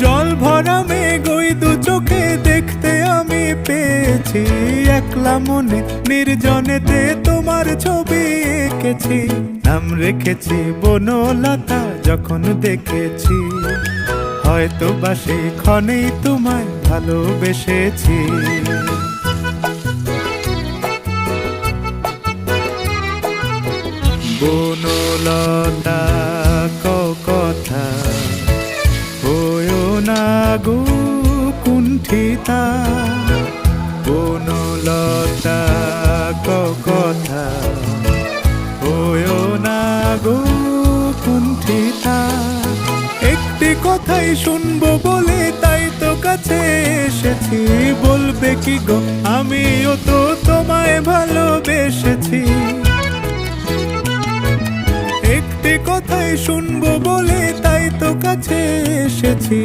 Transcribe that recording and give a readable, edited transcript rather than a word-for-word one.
জল ভরা মেঘ ওই দু চোখে দেখতে আমি পেয়েছি, একলা মনে নির্জনেতে তোমার ছবি এঁকেছি। নাম রেখেছি বনলতা যখন দেখেছি, হয়তো বা সেই ক্ষণেই তোমায় ভালোবেসেছি। বনলতা কথা হয়ো না গো কুণ্ঠিতা, বনলতা কথা হয়ো না গো কুণ্ঠিতা। একটি কথাই শুনবো বলে তাই তো কাছে এসেছি, বলবে কি গো আমিও তো তোমায় ভালোবেসেছি। একটি কথাই শুনবো বলে তাই তো কাছে এসেছি,